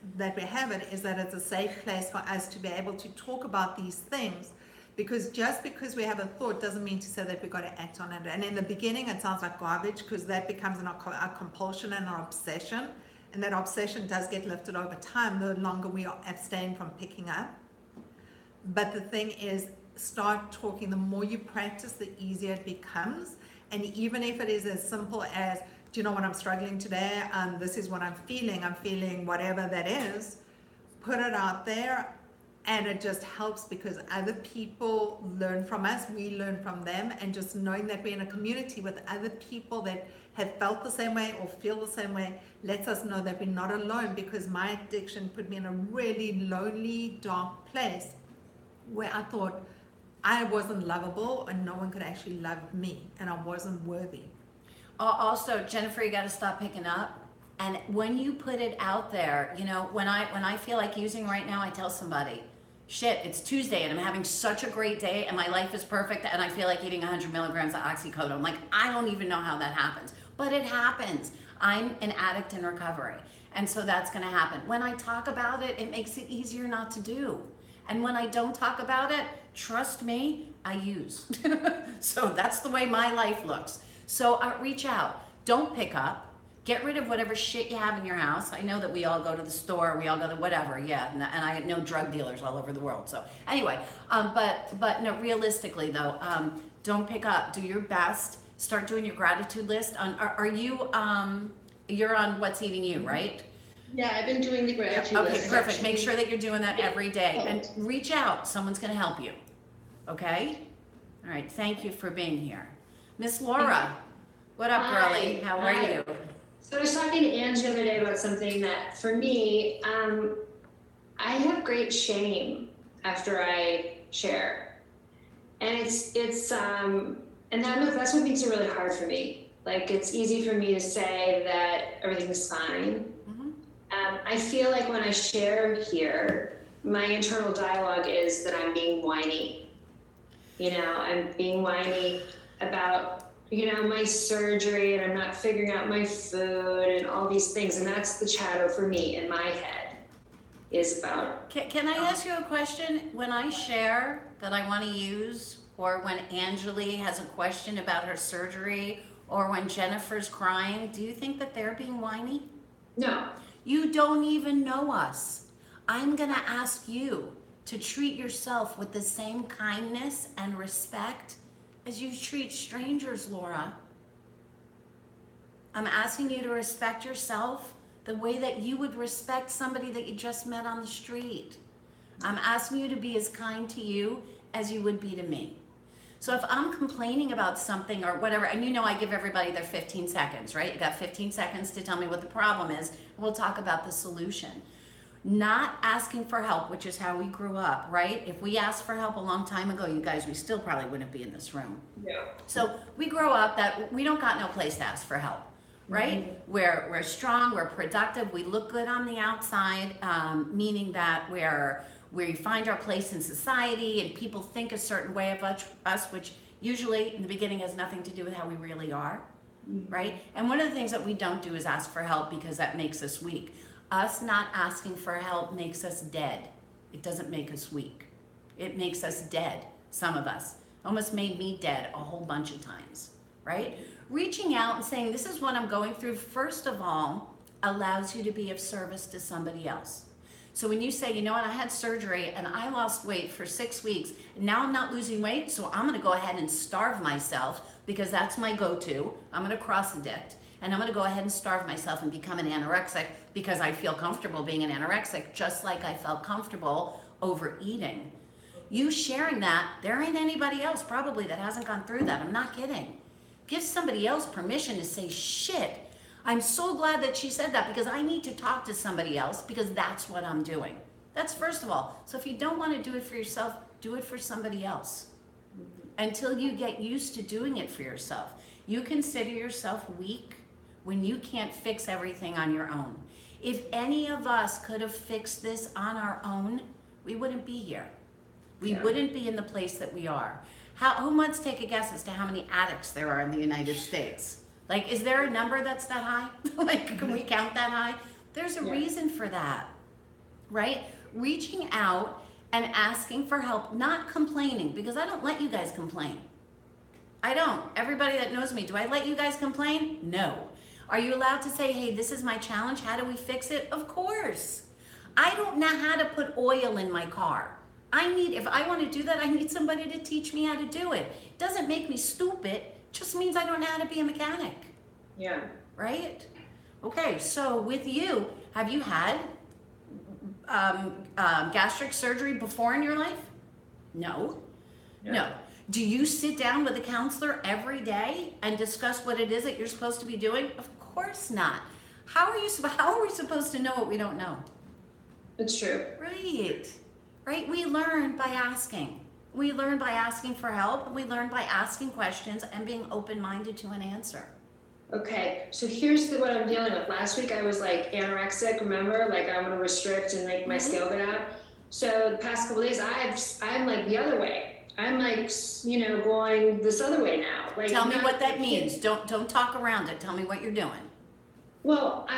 is that it's a safe place for us to be able to talk about these things. Because just because we have a thought doesn't mean to say that we've got to act on it. And in the beginning, it sounds like garbage because that becomes a compulsion and an obsession. And that obsession does get lifted over time the longer we abstain from picking up. But the thing is, start talking. The more you practice, the easier it becomes. And even if it is as simple as, do you know what I'm struggling today? This is what I'm feeling. I'm feeling whatever that is. Put it out there. And it just helps because other people learn from us, we learn from them, and just knowing that we're in a community with other people that have felt the same way or feel the same way lets us know that we're not alone, because my addiction put me in a really lonely, dark place where I thought I wasn't lovable and no one could actually love me and I wasn't worthy. Also, Jennifer, you got to stop picking up. And when you put it out there, when I feel like using right now, I tell somebody, shit, it's Tuesday and I'm having such a great day and my life is perfect and I feel like eating 100 milligrams of oxycodone. Like, I don't even know how that happens, but it happens. I'm an addict in recovery. And so that's going to happen. When I talk about it, it makes it easier not to do. And when I don't talk about it, trust me, I use. So that's the way my life looks. So reach out. Don't pick up. Get rid of whatever shit you have in your house. I know that we all go to the store, we all go to whatever, yeah, and I know drug dealers all over the world. So anyway, but no, realistically though, don't pick up. Do your best. Start doing your gratitude list. Are you you're on What's Eating You, right? Yeah, I've been doing the gratitude Okay, list. perfect. actually. Make sure that you're doing that every day and reach out. Someone's going to help you. Okay? All right. Thank you for being here. Miss Laura, what up, girlie? How are Hi. you? So I was talking to Ange the other day about something that for me, I have great shame after I share. And that's what makes it really hard for me. Like, it's easy for me to say that everything's fine. Mhm. I feel like when I share here, my internal dialogue is that I'm being whiny. I'm being whiny about my surgery, and I'm not figuring out my food and all these things. And that's the chatter for me in my head is about. Can I ask you a question? When I share that I want to use, or when Angeli has a question about her surgery, or when Jennifer's crying, do you think that they're being whiny? No. You don't even know us. I'm going to ask you to treat yourself with the same kindness and respect as you treat strangers, Laura. I'm asking you to respect yourself the way that you would respect somebody that you just met on the street. I'm asking you to be as kind to you as you would be to me. So if I'm complaining about something or whatever, and I give everybody their 15 seconds, right? You got 15 seconds to tell me what the problem is, and we'll talk about the solution. Not asking for help, which is how we grew up, right? If we asked for help a long time ago, you guys, we still probably wouldn't be in this room. Yeah. So we grow up that we don't got no place to ask for help, right? Mm-hmm. We're strong, we're productive, we look good on the outside, meaning that we find our place in society and people think a certain way of us, which usually in the beginning has nothing to do with how we really are, right? And one of the things that we don't do is ask for help because that makes us weak. Us not asking for help makes us dead. It doesn't make us weak. It makes us dead, some of us. Almost made me dead a whole bunch of times, right? Reaching out and saying, this is what I'm going through, first of all, allows you to be of service to somebody else. So when you say, I had surgery and I lost weight for 6 weeks, and now I'm not losing weight, so I'm gonna go ahead and starve myself because that's my go-to. I'm gonna cross addict. and I'm going to go ahead and starve myself and become an anorexic because I feel comfortable being an anorexic, just like I felt comfortable overeating. You sharing that, there ain't anybody else probably that hasn't gone through that. I'm not kidding. Give somebody else permission to say, shit, I'm so glad that she said that because I need to talk to somebody else because that's what I'm doing. That's first of all. So if you don't want to do it for yourself, do it for somebody else until you get used to doing it for yourself. You consider yourself weak when you can't fix everything on your own. If any of us could have fixed this on our own, we wouldn't be here. We wouldn't be in the place that we are. Who wants to take a guess as to how many addicts there are in the United States? Like, is there a number that's that high? Like, can we count that high? There's a reason for that, right? Reaching out and asking for help, not complaining, because I don't let you guys complain. I don't. Everybody that knows me, do I let you guys complain? No. Are you allowed to say, hey, this is my challenge, how do we fix it? Of course. I don't know how to put oil in my car. If I want to do that, I need somebody to teach me how to do it. It doesn't make me stupid, just means I don't know how to be a mechanic. Yeah. Right? Okay, so with you, have you had gastric surgery before in your life? No. No. Do you sit down with a counselor every day and discuss what it is that you're supposed to be doing? Of course not. How are we supposed to know what we don't know? It's true. Right? We learn by asking. We learn by asking for help. We learn by asking questions and being open-minded to an answer. Okay, so here's what I'm dealing with. Last week I was like anorexic, remember? Like I'm gonna restrict and make my scale go down. So the past couple days I'm like the other way. I'm like, going this other way now. Like, Tell me what that means. Don't talk around it. Tell me what you're doing. Well,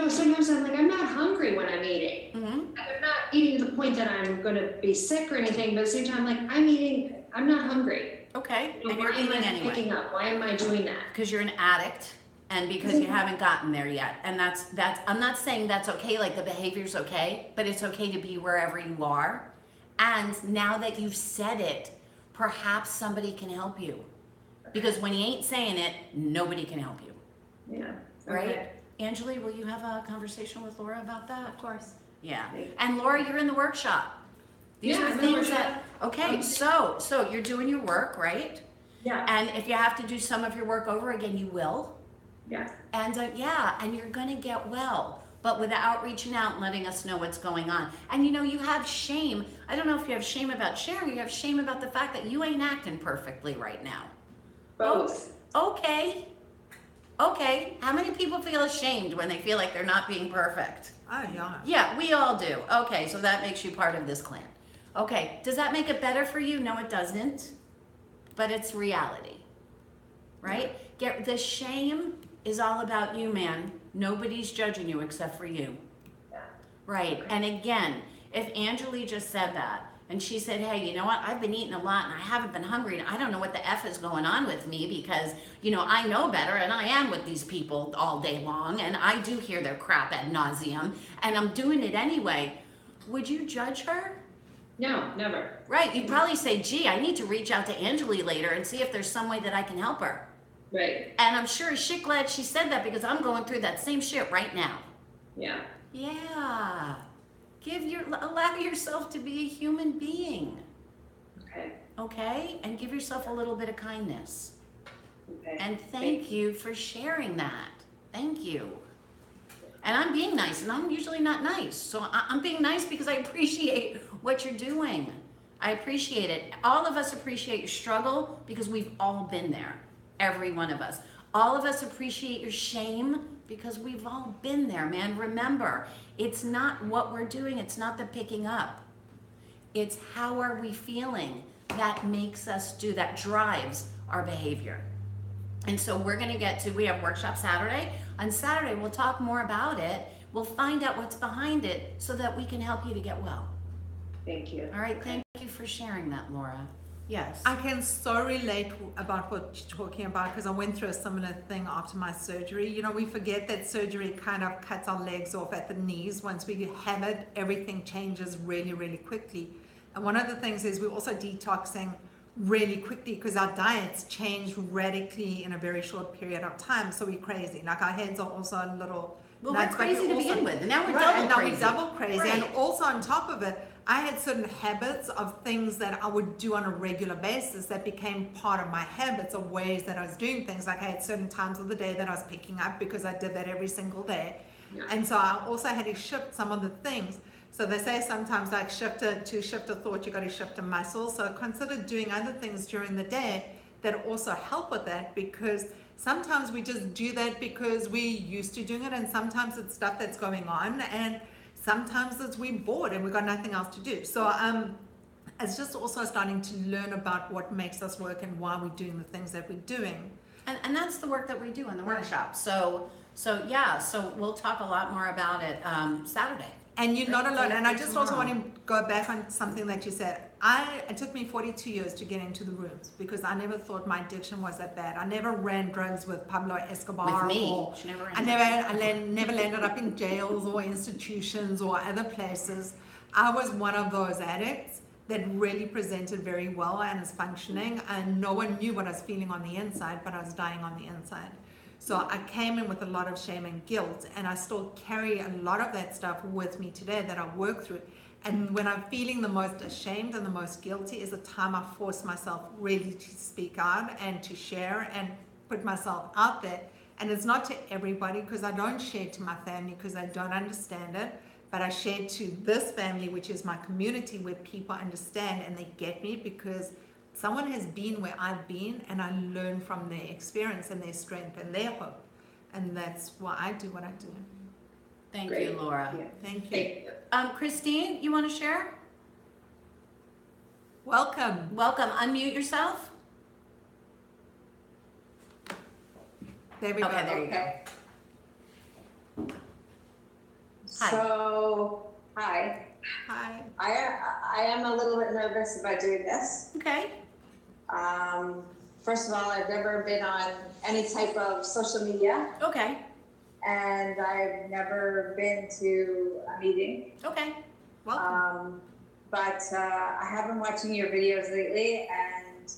sometimes I'm like, I'm not hungry when I'm eating. Mm-hmm. I'm not eating to the point that I'm gonna be sick or anything, but at the same time, like I'm not hungry. Okay, and Why you're am eating I anyway. picking up? Why am I doing that? Because you're an addict and because you haven't gotten there yet. And that's I'm not saying that's okay, like the behavior's okay, but it's okay to be wherever you are. And now that you've said it, perhaps somebody can help you. Because when you ain't saying it, nobody can help you. Yeah. Right? Okay. Angeli, will you have a conversation with Laura about that? Of course. Yeah. And Laura, you're in the workshop. These Yeah, are I'm in the things workshop. okay, so you're doing your work, right? Yeah. And if you have to do some of your work over again, you will. Yeah. And and you're going to get well, but without reaching out and letting us know what's going on. And you have shame. I don't know if you have shame about sharing, you have shame about the fact that you ain't acting perfectly right now. Both. Okay. How many people feel ashamed when they feel like they're not being perfect? Oh, yeah. Yeah, we all do. Okay, so that makes you part of this clan. Okay, does that make it better for you? No, it doesn't. But it's reality, right? The shame is all about you, man. Nobody's judging you except for you. Yeah. Right, and again, if Angeli just said that, and she said, hey, you know what, I've been eating a lot and I haven't been hungry and I don't know what the F is going on with me because, I know better and I am with these people all day long and I do hear their crap ad nauseum and I'm doing it anyway. Would you judge her? No, never. Right, you'd probably say, gee, I need to reach out to Angeli later and see if there's some way that I can help her. Right. And I'm sure as shit glad she said that because I'm going through that same shit right now. Yeah. Yeah. Allow yourself to be a human being. Okay. Okay? And give yourself a little bit of kindness. Okay. And thank you for sharing that. Thank you. And I'm being nice, and I'm usually not nice. So I'm being nice because I appreciate what you're doing. I appreciate it. All of us appreciate your struggle because we've all been there. Every one of us. All of us appreciate your shame because we've all been there, man. Remember, it's not what we're doing. It's not the picking up. It's how are we feeling that makes us that drives our behavior. And so we have workshop Saturday. On Saturday, we'll talk more about it. We'll find out what's behind it so that we can help you to get well. Thank you. All right, thank you for sharing that, Laura. Yes. I can so relate about what you're talking about because I went through a similar thing after my surgery. We forget that surgery kind of cuts our legs off at the knees. Once we have it, everything changes really, really quickly. And one of the things is we're also detoxing really quickly because our diets change radically in a very short period of time. So we're crazy. Like our heads are also a little Well, nuts, we're but crazy to also- begin with, and now we're Right, double and now crazy. we're double crazy. And Right. also on top of it, I had certain habits of things that I would do on a regular basis that became part of my habits of ways that I was doing things. Like I had certain times of the day that I was picking up because I did that every single day. And so I also had to shift some of the things. So they say sometimes like to shift a thought, you got to shift a muscle. So consider doing other things during the day that also help with that, because sometimes we just do that because we're used to doing it, and sometimes it's stuff that's going on, and sometimes it's we're bored and we've got nothing else to do. So it's just also starting to learn about what makes us work and why we're doing the things that we're doing. And that's the work that we do in the Right. workshop. So yeah, so we'll talk a lot more about it Saturday. And you're not alone. And I Right, just also tomorrow. want to go back on something that you said. It took me 42 years to get into the rooms because I never thought my addiction was that bad. I never ran drugs with Pablo Escobar. With me, or she never ran I never landed up in jails or institutions or other places. I was one of those addicts that really presented very well and is functioning, and no one knew what I was feeling on the inside, but I was dying on the inside. So I came in with a lot of shame and guilt, and I still carry a lot of that stuff with me today that I work through. And when I'm feeling the most ashamed and the most guilty is the time I force myself really to speak out and to share and put myself out there. And it's not to everybody, because I don't share to my family because I don't understand it, but I share to this family, which is my community, where people understand and they get me because someone has been where I've been, and I learn from their experience and their strength and their hope. And that's why I do what I do. Thank Great. you, Laura. Yeah. Thank you. Thank you. Christine, you want to share? Welcome. Welcome. Unmute yourself. There we go. Okay, there you go. Okay. Hi. So, hi. Hi. I am a little bit nervous about doing this. Okay. First of all, I've never been on any type of social media, Okay. and I've never been to a meeting. Okay. Welcome. But I have been watching your videos lately, and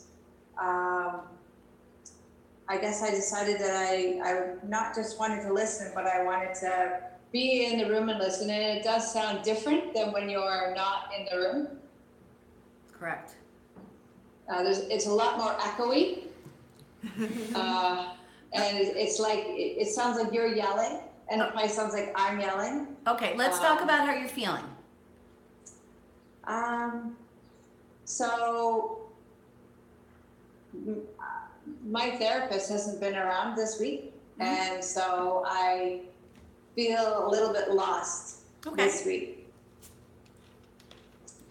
I guess I decided that I not just wanted to listen, but I wanted to be in the room and listen. And it does sound different than when you're not in the room. Correct. It's a lot more echoey, and it's like it sounds like you're yelling, and it probably sounds like I'm yelling. Okay, let's talk about how you're feeling. So my therapist hasn't been around this week, and so I feel a little bit lost this week.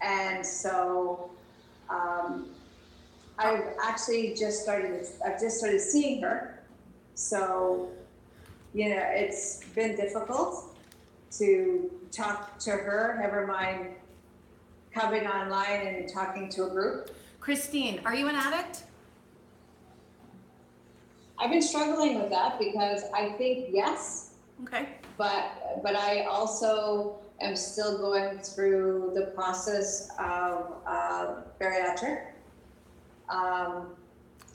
And so I've actually just started seeing her. So, you know, it's been difficult to talk to her, never mind coming online and talking to a group. Christine, are you an addict? I've been struggling with that because I think yes, Okay. but I also am still going through the process of bariatric.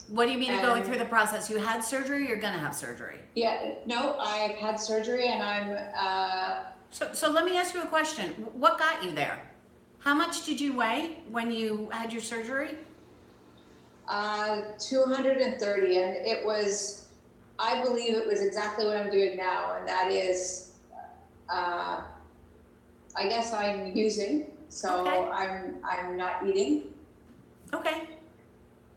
What do you mean going And- through the process? You had surgery, you're gonna have surgery. Yeah, no, I've had surgery and I'm So let me ask you a question. What got you there? How much did you weigh when you had your surgery? 230, and it was, I believe it was exactly what I'm doing now, and that is, I guess I'm using, so Okay. I'm not eating, Okay.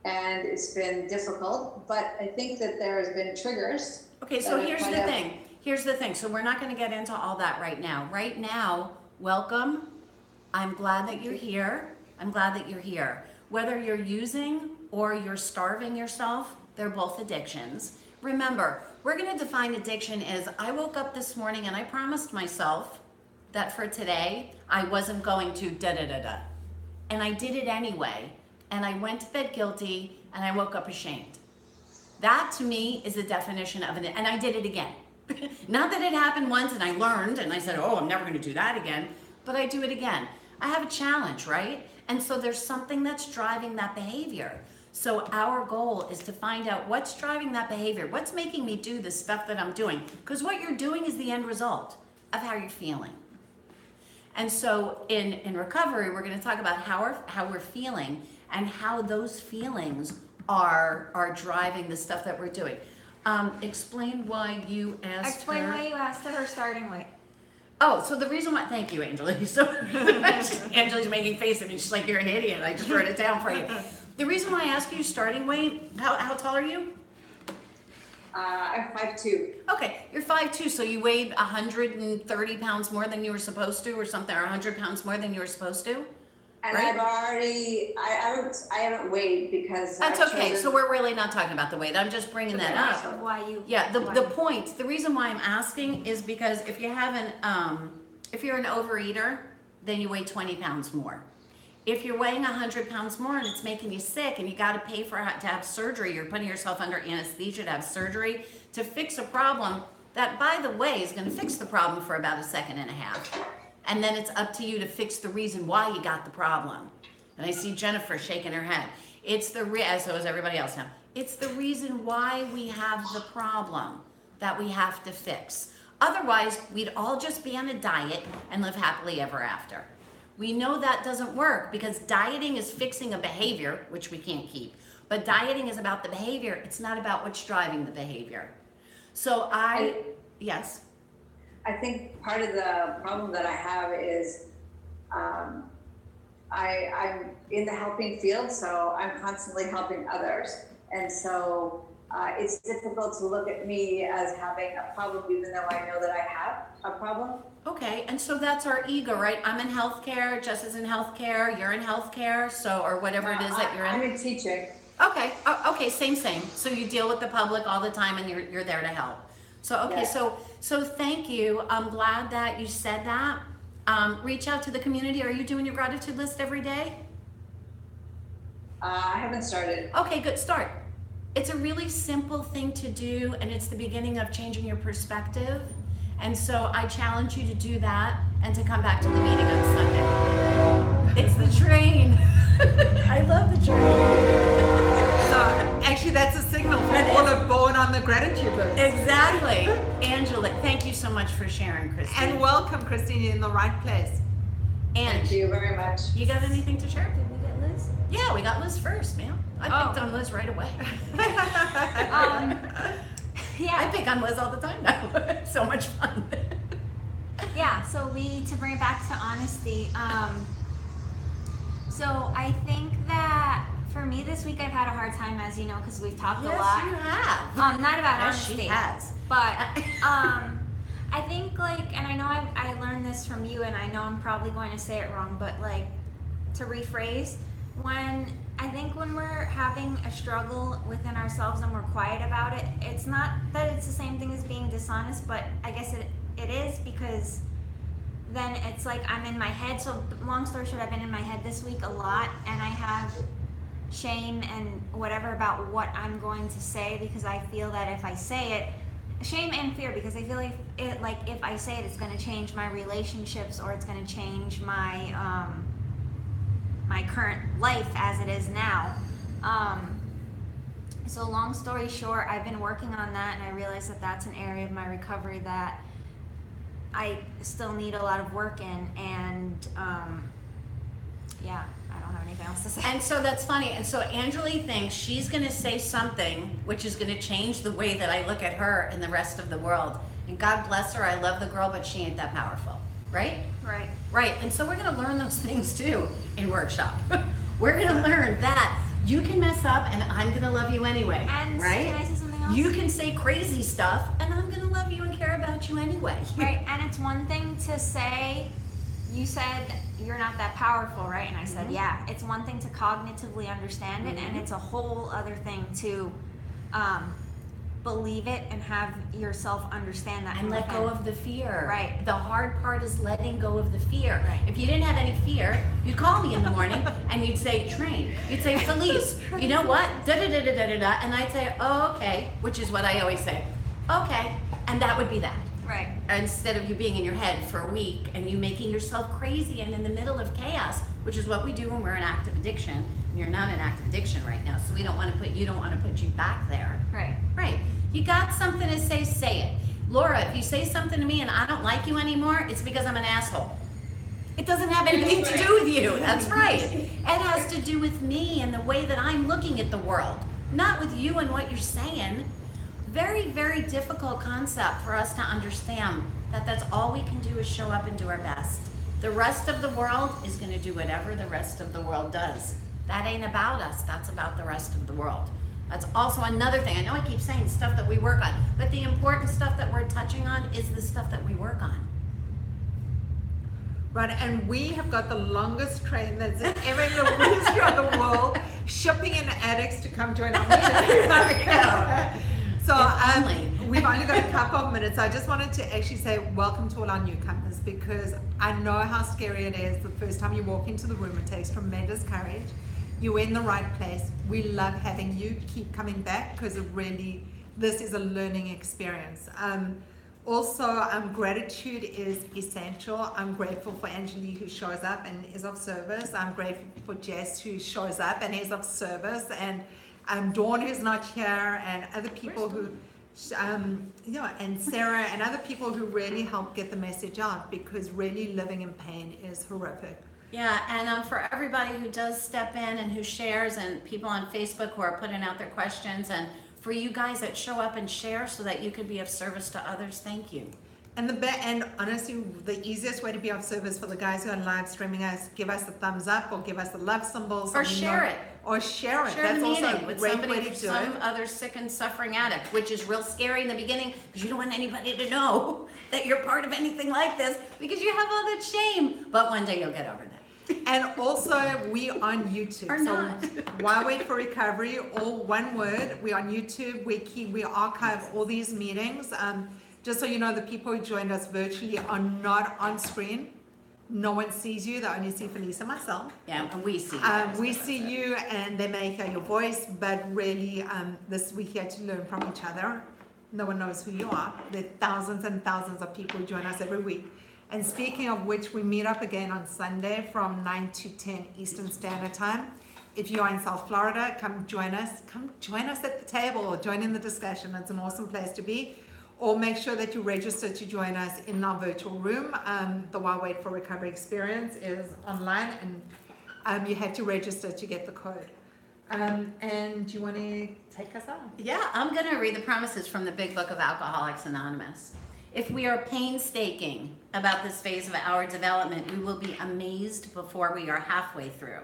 and it's been difficult, but I think that there has been triggers. Okay, so That here's kind the of- thing. Here's the thing. So we're not going to get into all that right now. Right now, welcome. I'm glad that you're here. I'm glad that you're here. Whether you're using or you're starving yourself, they're both addictions. Remember, we're going to define addiction as I woke up this morning and I promised myself that for today, I wasn't going to da-da-da-da. And I did it anyway. And I went to bed guilty and I woke up ashamed. That to me is the definition of it. And I did it again. Not that it happened once and I learned and I said, oh, I'm never going to do that again. But I do it again. I have a challenge, right? And so there's something that's driving that behavior. So our goal is to find out what's driving that behavior. What's making me do the stuff that I'm doing? Because what you're doing is the end result of how you're feeling. And so in recovery, we're going to talk about how we're feeling and how those feelings are driving the stuff that we're doing. Explain why you asked Explain her. why you asked her starting weight. Oh, so the reason why, thank you, Angela. So Angela's making face at me. She's like, you're an idiot. I just wrote it down for you. The reason why I ask you starting weight, how tall are you? I'm 5'2". Okay, you're 5'2", so you weighed 130 pounds more than you were supposed to or something, or 100 pounds more than you were supposed to? And Right. I've already, I haven't weighed because. That's I've okay, chosen- so we're really not talking about the weight. I'm just bringing that up. So why you? Yeah, why the you- point, the reason why I'm asking is because if you haven't, if you're an overeater, then you weigh 20 pounds more. If you're weighing 100 pounds more and it's making you sick and you got to pay to have surgery, you're putting yourself under anesthesia to have surgery to fix a problem that, by the way, is going to fix the problem for about a second and a half. And then it's up to you to fix the reason why you got the problem. And I see Jennifer shaking her head. It's so is everybody else now. It's the reason why we have the problem that we have to fix. Otherwise, we'd all just be on a diet and live happily ever after. We know that doesn't work because dieting is fixing a behavior, which we can't keep. But dieting is about the behavior. It's not about what's driving the behavior. So yes. I think part of the problem that I have is I'm in the helping field, so I'm constantly helping others. And so it's difficult to look at me as having a problem, even though I know that I have a problem. Okay, and so that's our ego, right? I'm in healthcare, Jess is in healthcare, you're in healthcare, so, or whatever it is that you're I'm in. in teaching. Okay, okay, same. So you deal with the public all the time and you're there to help. So, okay, Yes. so thank you. I'm glad that you said that. Reach out to the community. Are you doing your gratitude list every day? I haven't started. Okay, good, start. It's a really simple thing to do and it's the beginning of changing your perspective. And so I challenge you to do that and to come back to the meeting on Sunday. It's the train. I love the train. So actually, that's a signal for all the born on the gratitude list. Exactly. Angela, thank you so much for sharing, Christine. And welcome, Christine, you're in the right place. And Thank you very much. you got anything to share? Did we get Liz? Yeah, we got Liz first, man. I picked Oh. on Liz right away. I Yeah, pick on Liz all the time now. It's so much fun. yeah. So to bring it back to honesty. So I think that for me this week I've had a hard time, as you know, because we've talked a lot. you have. Not about Yes, honesty. she has. But I think and I know I learned this from you, and I know I'm probably going to say it wrong, but to rephrase, when we're having a struggle within ourselves and we're quiet about it, it's not that it's the same thing as being dishonest, but I guess it is, because then it's like I'm in my head. So long story short, I've been in my head this week a lot, and I have shame and whatever about what I'm going to say, because I feel that if I say it, shame and fear, because I feel like if I say it, it's going to change my relationships, or it's going to change my my current life as it is now. So long story short, I've been working on that, and I realize that that's an area of my recovery that I still need a lot of work in, and yeah, I don't have anything else to say. And so that's funny. And so Angela thinks she's going to say something which is going to change the way that I look at her and the rest of the world. And God bless her, I love the girl, but she ain't that powerful. Right? Right. Right. And so we're going to learn those things too in workshop. We're going to learn that you can mess up and I'm going to love you anyway. And right? can I say something else? You can say crazy stuff and I'm going to love you and care about you anyway. Right, and it's one thing to say, you said you're not that powerful, right? And I said, yeah. It's one thing to cognitively understand it, and it's a whole other thing to believe it and have yourself understand that. And from let go within. of the fear. Right. The hard part is letting go of the fear. Right. If you didn't have any fear, you'd call me in the morning and you'd say, Train. You'd say, Felice, you know what? Da-da-da-da-da-da. And I'd say, oh, okay, which is what I always say. Okay. And that would be that. Right. instead of you being in your head for a week and you making yourself crazy and in the middle of chaos, which is what we do when we're in active addiction. You're not in active addiction right now, so you don't want to put you back there. Right. Right. You got something to say it. Laura, if you say something to me and I don't like you anymore, it's because I'm an asshole. It doesn't have anything to do with you. That's right. It has to do with me and the way that I'm looking at the world, not with you and what you're saying. Very, very difficult concept for us to understand that that's all we can do is show up and do our best. The rest of the world is going to do whatever the rest of the world does. That ain't about us. That's about the rest of the world. That's also another thing. I know I keep saying stuff that we work on, but the important stuff that we're touching on is the stuff that we work on. Right, and we have got the longest train that's ever in the history of the world, shipping in addicts to come join our meeting. So we've only got a couple of minutes. I just wanted to actually say welcome to all our newcomers, because I know how scary it is the first time you walk into the room. It takes tremendous courage. You're in the right place. We love having you. Keep coming back, because this is a learning experience. Also, gratitude is essential. I'm grateful for Angelique, who shows up and is of service. I'm grateful for Jess, who shows up and is of service, and Dawn, who's not here, and other people who, and Sarah and other people who really help get the message out, because really living in pain is horrific. Yeah, and for everybody who does step in and who shares, and people on Facebook who are putting out their questions, and for you guys that show up and share so that you can be of service to others, thank you. And honestly, the easiest way to be of service for the guys who are live streaming us, give us the thumbs up or give us the love symbols. Or share it. Or share it. Share That's the also meeting a with great somebody, way to do some it. other sick and suffering addict, which is real scary in the beginning because you don't want anybody to know that you're part of anything like this because you have all that shame. But one day you'll get over that. And also, we on YouTube. Or not. Why Wait for Recovery? All one word. We on YouTube. We archive all these meetings. Just so you know, the people who joined us virtually are not on screen. No one sees you. They only see Felice and myself. Yeah, and we see you. We see you, and they may hear your voice, but really, we're here to learn from each other. No one knows who you are. There are thousands and thousands of people who join us every week. And speaking of which, we meet up again on Sunday from 9 to 10 Eastern Standard Time. If you are in South Florida, come join us. Come join us at the table or join in the discussion. It's an awesome place to be. Or make sure that you register to join us in our virtual room. The Why Wait for Recovery experience is online, and you have to register to get the code. And you want to take us out? Yeah, I'm going to read the promises from the Big Book of Alcoholics Anonymous. If we are painstaking about this phase of our development, we will be amazed before we are halfway through.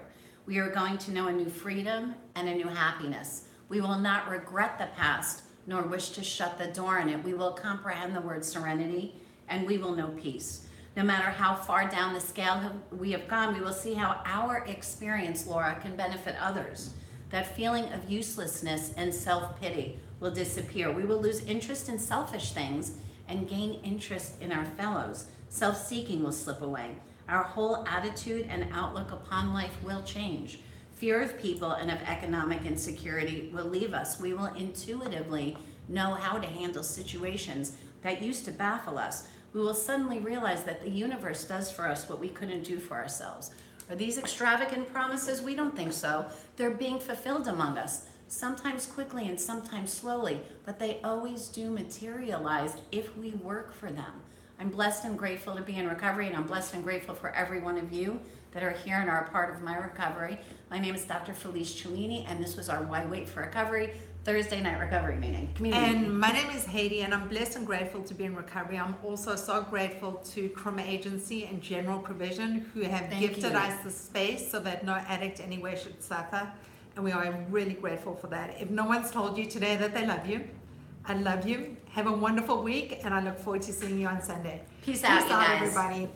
We are going to know a new freedom and a new happiness. We will not regret the past, nor wish to shut the door on it. We will comprehend the word serenity, and we will know peace. No matter how far down the scale we have gone, we will see how our experience, Laura, can benefit others. That feeling of uselessness and self-pity will disappear. We will lose interest in selfish things and gain interest in our fellows. Self-seeking will slip away. Our whole attitude and outlook upon life will change. Fear of people and of economic insecurity will leave us. We will intuitively know how to handle situations that used to baffle us. We will suddenly realize that the universe does for us what we couldn't do for ourselves. Are these extravagant promises? We don't think so. They're being fulfilled among us, sometimes quickly and sometimes slowly, but they always do materialize if we work for them. I'm blessed and grateful to be in recovery, and I'm blessed and grateful for every one of you that are here and are a part of my recovery. My name is Dr. Felice Cellini, and this was our Why Wait for Recovery Thursday night recovery meeting. And my name is Heidi, and I'm blessed and grateful to be in recovery. I'm also so grateful to Crema Agency and General Provision, who have gifted us the space so that no addict anywhere should suffer. And we are really grateful for that. If no one's told you today that they love you, I love you. Have a wonderful week, and I look forward to seeing you on Sunday. Peace out, you guys. Everybody.